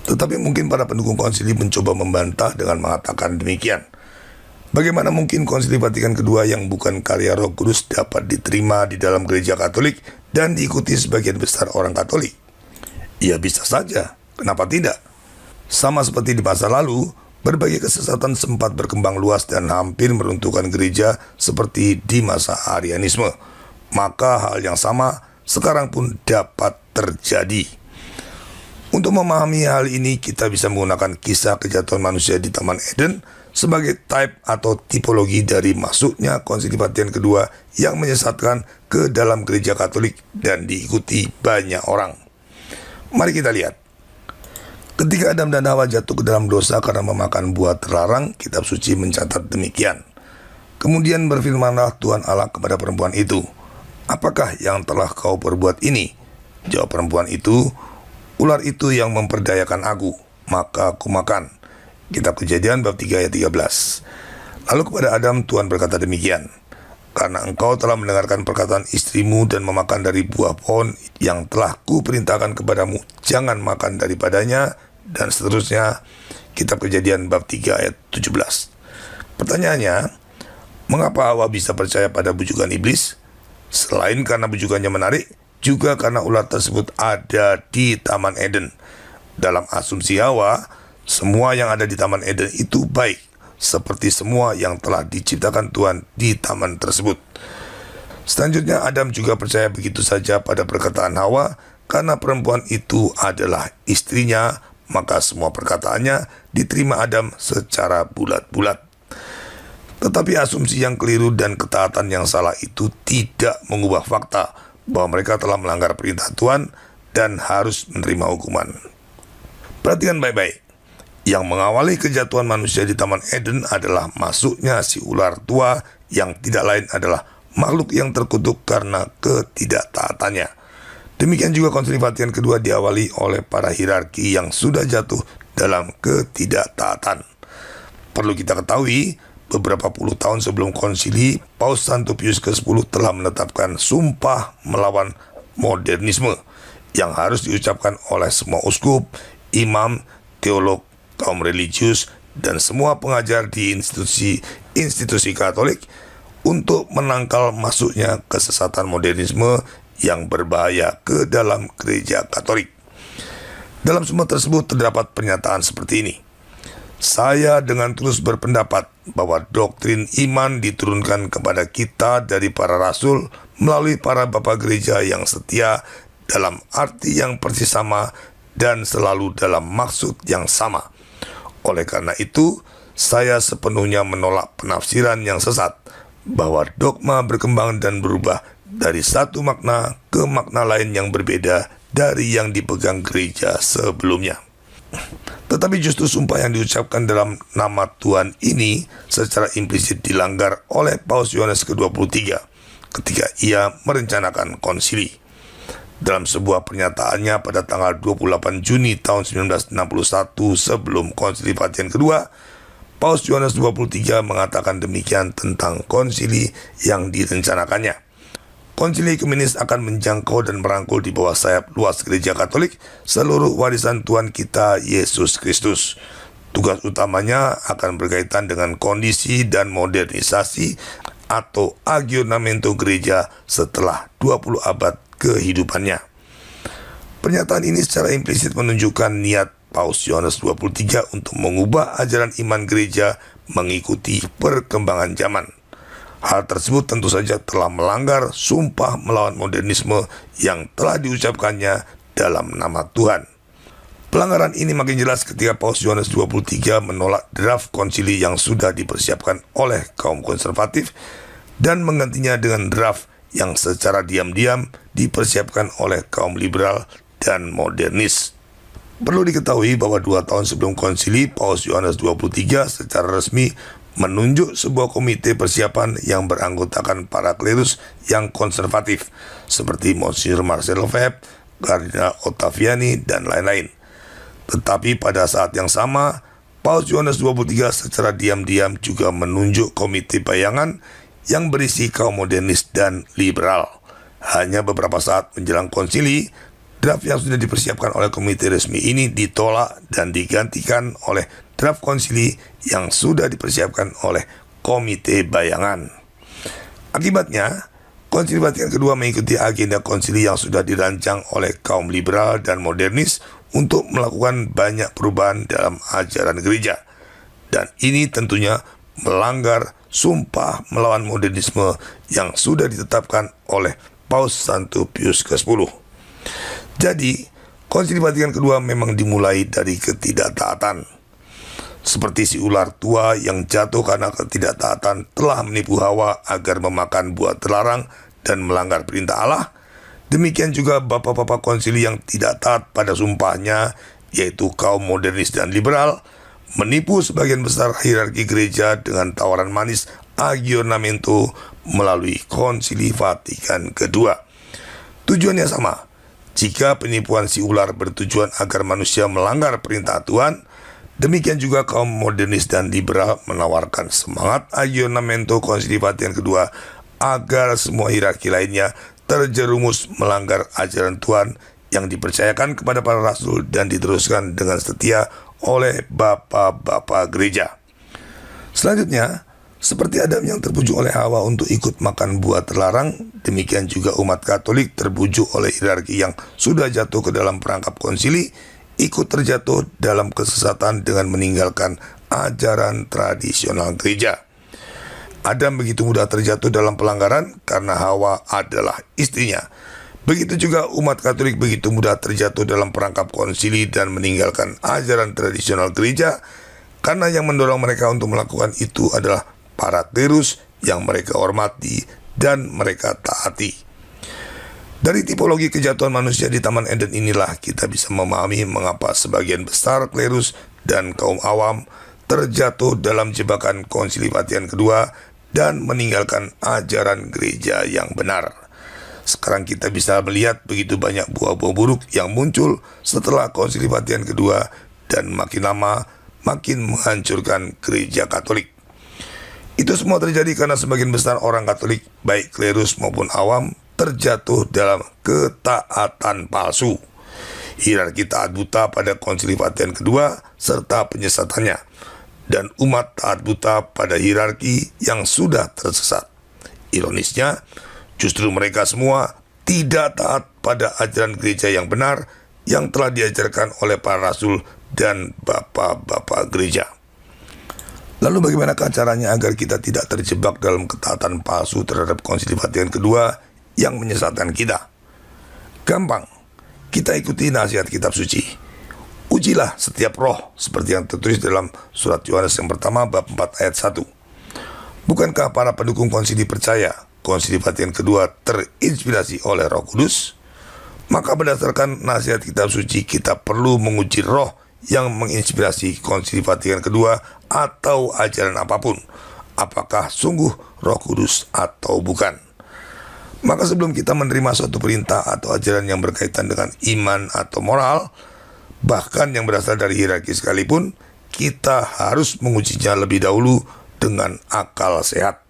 Tetapi mungkin para pendukung konsili mencoba membantah dengan mengatakan demikian. Bagaimana mungkin Konsili Vatikan kedua yang bukan karya Roh Kudus dapat diterima di dalam gereja Katolik dan diikuti sebagian besar orang Katolik? Ya bisa saja, kenapa tidak? Sama seperti di masa lalu, berbagai kesesatan sempat berkembang luas dan hampir meruntuhkan gereja seperti di masa Arianisme. Maka hal yang sama sekarang pun dapat terjadi. Untuk memahami hal ini, kita bisa menggunakan kisah kejatuhan manusia di Taman Eden sebagai type atau tipologi dari masuknya Konsili Vatikan kedua yang menyesatkan ke dalam gereja Katolik dan diikuti banyak orang. Mari kita lihat. Ketika Adam dan Hawa jatuh ke dalam dosa karena memakan buah terlarang, kitab suci mencatat demikian. Kemudian berfirmanlah Tuhan Allah kepada perempuan itu, "Apakah yang telah kau perbuat ini?" Jawab perempuan itu, "Ular itu yang memperdayakan aku, maka aku makan." Kitab Kejadian bab 3 ayat 13. Lalu kepada Adam Tuhan berkata demikian, "Karena engkau telah mendengarkan perkataan istrimu dan memakan dari buah pohon yang telah kuperintahkan kepadamu, jangan makan daripadanya," dan seterusnya. Kitab Kejadian bab 3 ayat 17. Pertanyaannya, mengapa Hawa bisa percaya pada bujukan iblis? Selain karena bujukannya menarik, juga karena ular tersebut ada di Taman Eden. Dalam asumsi Hawa, semua yang ada di Taman Eden itu baik, seperti semua yang telah diciptakan Tuhan di taman tersebut. Selanjutnya, Adam juga percaya begitu saja pada perkataan Hawa, karena perempuan itu adalah istrinya, maka semua perkataannya diterima Adam secara bulat-bulat. Tetapi asumsi yang keliru dan ketaatan yang salah itu tidak mengubah fakta bahwa mereka telah melanggar perintah Tuhan dan harus menerima hukuman. Perhatikan baik-baik. Yang mengawali kejatuhan manusia di Taman Eden adalah masuknya si ular tua yang tidak lain adalah makhluk yang terkutuk karena ketidaktaatannya. Demikian juga Konsili Vatikan kedua diawali oleh para hierarki yang sudah jatuh dalam ketidaktaatan. Perlu kita ketahui, beberapa puluh tahun sebelum konsili, Paus Santo Pius ke-10 telah menetapkan sumpah melawan modernisme yang harus diucapkan oleh semua uskup, imam, teolog, kaum religius, dan semua pengajar di institusi Katolik untuk menangkal masuknya kesesatan modernisme yang berbahaya ke dalam gereja Katolik. Dalam sumpah tersebut terdapat pernyataan seperti ini, "Saya dengan tulus berpendapat bahwa doktrin iman diturunkan kepada kita dari para rasul melalui para bapa gereja yang setia dalam arti yang persis sama dan selalu dalam maksud yang sama. Oleh karena itu, saya sepenuhnya menolak penafsiran yang sesat bahwa dogma berkembang dan berubah dari satu makna ke makna lain yang berbeda dari yang dipegang gereja sebelumnya." Tetapi justru sumpah yang diucapkan dalam nama Tuhan ini secara implisit dilanggar oleh Paus Yohanes ke-23 ketika ia merencanakan konsili. Dalam sebuah pernyataannya pada tanggal 28 Juni tahun 1961 sebelum Konsili Vatikan kedua, Paus Yohanes 23 mengatakan demikian tentang konsili yang direncanakannya. Konsili ekumenis akan menjangkau dan merangkul di bawah sayap luas gereja Katolik seluruh warisan Tuhan kita Yesus Kristus. Tugas utamanya akan berkaitan dengan kondisi dan modernisasi atau aggiornamento gereja setelah 20 abad kehidupannya. Pernyataan ini secara implisit menunjukkan niat Paus Yohanes 23 untuk mengubah ajaran iman gereja mengikuti perkembangan zaman. Hal tersebut tentu saja telah melanggar sumpah melawan modernisme yang telah diucapkannya dalam nama Tuhan. Pelanggaran ini makin jelas ketika Paus Yohanes 23 menolak draft konsili yang sudah dipersiapkan oleh kaum konservatif dan menggantinya dengan draft yang secara diam-diam dipersiapkan oleh kaum liberal dan modernis. Perlu diketahui bahwa 2 tahun sebelum konsili, Paus Yohanes 23 secara resmi menunjuk sebuah komite persiapan yang beranggotakan para klerus yang konservatif seperti Monsignor Marcel Lefebvre, Kardinal Ottaviani, dan lain-lain. Tetapi pada saat yang sama, Paus Yohanes 23 secara diam-diam juga menunjuk komite bayangan yang berisi kaum modernis dan liberal. Hanya beberapa saat menjelang konsili, Draft yang sudah dipersiapkan oleh komite resmi ini ditolak dan digantikan oleh draft konsili yang sudah dipersiapkan oleh komite bayangan. Akibatnya, Konsili Vatikan kedua mengikuti agenda konsili yang sudah dirancang oleh kaum liberal dan modernis untuk melakukan banyak perubahan dalam ajaran gereja. Dan ini tentunya melanggar sumpah melawan modernisme yang sudah ditetapkan oleh Paus Santo Pius ke-10. Jadi, Konsili Vatikan kedua memang dimulai dari ketidaktaatan. Seperti si ular tua yang jatuh karena ketidaktaatan telah menipu Hawa agar memakan buah terlarang dan melanggar perintah Allah, demikian juga bapak-bapak konsili yang tidak taat pada sumpahnya, yaitu kaum modernis dan liberal, menipu sebagian besar hierarki gereja dengan tawaran manis aggiornamento melalui Konsili Vatikan kedua. Tujuannya sama. Jika penipuan si ular bertujuan agar manusia melanggar perintah Tuhan, demikian juga kaum modernis dan liberal menawarkan semangat aggiornamento Konsili Vatikan kedua agar semua hierarki lainnya terjerumus melanggar ajaran Tuhan yang dipercayakan kepada para rasul dan diteruskan dengan setia oleh bapak-bapak gereja. Selanjutnya, seperti Adam yang terbujuk oleh Hawa untuk ikut makan buah terlarang, demikian juga umat Katolik terbujuk oleh hierarki yang sudah jatuh ke dalam perangkap konsili, ikut terjatuh dalam kesesatan dengan meninggalkan ajaran tradisional gereja. Adam begitu mudah terjatuh dalam pelanggaran karena Hawa adalah istrinya. Begitu juga umat Katolik begitu mudah terjatuh dalam perangkap konsili dan meninggalkan ajaran tradisional gereja karena yang mendorong mereka untuk melakukan itu adalah para klerus yang mereka hormati dan mereka taati. Dari tipologi kejatuhan manusia di Taman Eden inilah kita bisa memahami mengapa sebagian besar klerus dan kaum awam terjatuh dalam jebakan Konsili Vatikan kedua dan meninggalkan ajaran gereja yang benar. Sekarang kita bisa melihat begitu banyak buah-buah buruk yang muncul setelah Konsili Vatikan kedua dan makin lama makin menghancurkan gereja Katolik. Itu semua terjadi karena sebagian besar orang Katolik, baik klerus maupun awam, terjatuh dalam ketaatan palsu. Hierarki taat buta pada Konsili Vatikan kedua serta penyesatannya, dan umat taat buta pada hierarki yang sudah tersesat. Ironisnya, justru mereka semua tidak taat pada ajaran gereja yang benar yang telah diajarkan oleh para rasul dan bapak-bapak gereja. Lalu bagaimanakah caranya agar kita tidak terjebak dalam ketaatan palsu terhadap Konsili Vatikan kedua yang menyesatkan kita? Gampang, kita ikuti nasihat kitab suci. Ujilah setiap roh seperti yang tertulis dalam surat Yohanes yang pertama bab 4 ayat 1. Bukankah para pendukung konsili percaya Konsili Vatikan kedua terinspirasi oleh Roh Kudus? Maka berdasarkan nasihat kitab suci kita perlu menguji roh yang menginspirasi Konsili Vatikan kedua atau ajaran apapun, apakah sungguh Roh Kudus atau bukan. Maka sebelum kita menerima suatu perintah atau ajaran yang berkaitan dengan iman atau moral, bahkan yang berasal dari hierarki sekalipun, kita harus mengujinya lebih dahulu dengan akal sehat.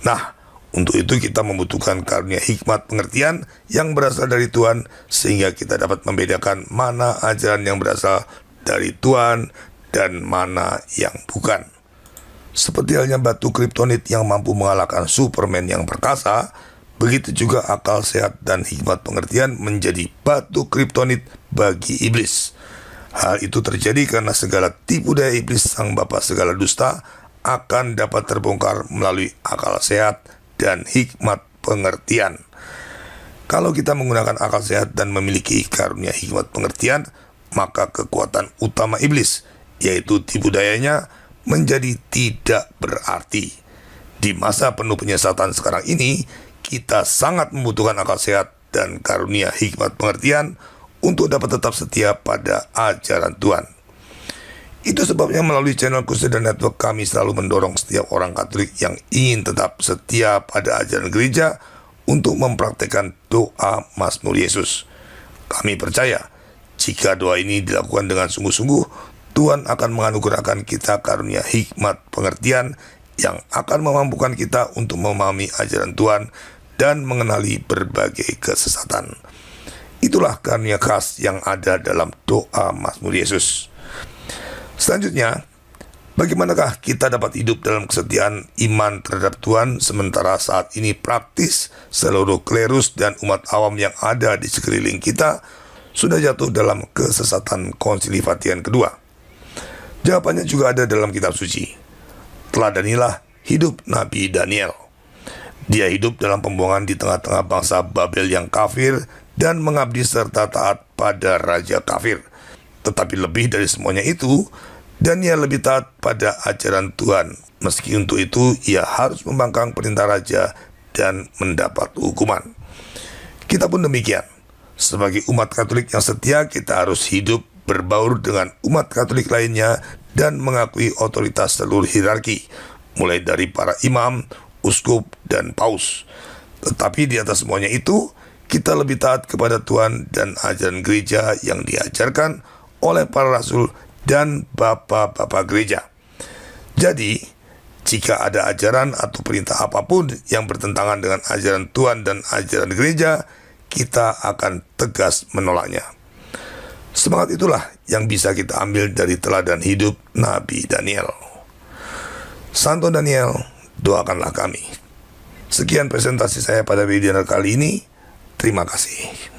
Nah, untuk itu kita membutuhkan karunia hikmat pengertian yang berasal dari Tuhan, sehingga kita dapat membedakan mana ajaran yang berasal dari Tuhan dan mana yang bukan. Seperti halnya batu kriptonit yang mampu mengalahkan Superman yang perkasa, begitu juga akal sehat dan hikmat pengertian menjadi batu kriptonit bagi iblis. Hal itu terjadi karena segala tipu daya iblis sang bapa segala dusta akan dapat terbongkar melalui akal sehat dan hikmat pengertian. Kalau kita menggunakan akal sehat dan memiliki karunia hikmat pengertian, maka kekuatan utama iblis, yaitu tipu dayanya, menjadi tidak berarti. Di masa penuh penyesatan sekarang ini, kita sangat membutuhkan akal sehat dan karunia hikmat pengertian untuk dapat tetap setia pada ajaran Tuhan. Itu sebabnya melalui channel Khusus dan Network kami selalu mendorong setiap orang Katolik yang ingin tetap setia pada ajaran gereja untuk mempraktekkan doa Mazmur Yesus. Kami percaya, jika doa ini dilakukan dengan sungguh-sungguh, Tuhan akan menganugerahkan kita karunia hikmat pengertian yang akan memampukan kita untuk memahami ajaran Tuhan dan mengenali berbagai kesesatan. Itulah karunia khas yang ada dalam doa Mazmur Yesus. Selanjutnya, bagaimanakah kita dapat hidup dalam kesetiaan iman terhadap Tuhan sementara saat ini praktis seluruh klerus dan umat awam yang ada di sekeliling kita sudah jatuh dalam kesesatan Konsili Vatikan II? Jawabannya juga ada dalam kitab suci. Teladanilah hidup Nabi Daniel. Dia hidup dalam pembuangan di tengah-tengah bangsa Babel yang kafir dan mengabdi serta taat pada raja kafir. Tetapi lebih dari semuanya itu, Daniel lebih taat pada ajaran Tuhan. Meski untuk itu ia harus membangkang perintah raja dan mendapat hukuman. Kita pun demikian. Sebagai umat Katolik yang setia, kita harus hidup berbaur dengan umat Katolik lainnya dan mengakui otoritas seluruh hierarki, mulai dari para imam, uskup, dan paus. Tetapi di atas semuanya itu, kita lebih taat kepada Tuhan dan ajaran gereja yang diajarkan oleh para rasul dan bapak-bapak gereja. Jadi, jika ada ajaran atau perintah apapun yang bertentangan dengan ajaran Tuhan dan ajaran gereja, kita akan tegas menolaknya. Semangat itulah yang bisa kita ambil dari teladan hidup Nabi Daniel. Santo Daniel, doakanlah kami. Sekian presentasi saya pada webinar kali ini. Terima kasih.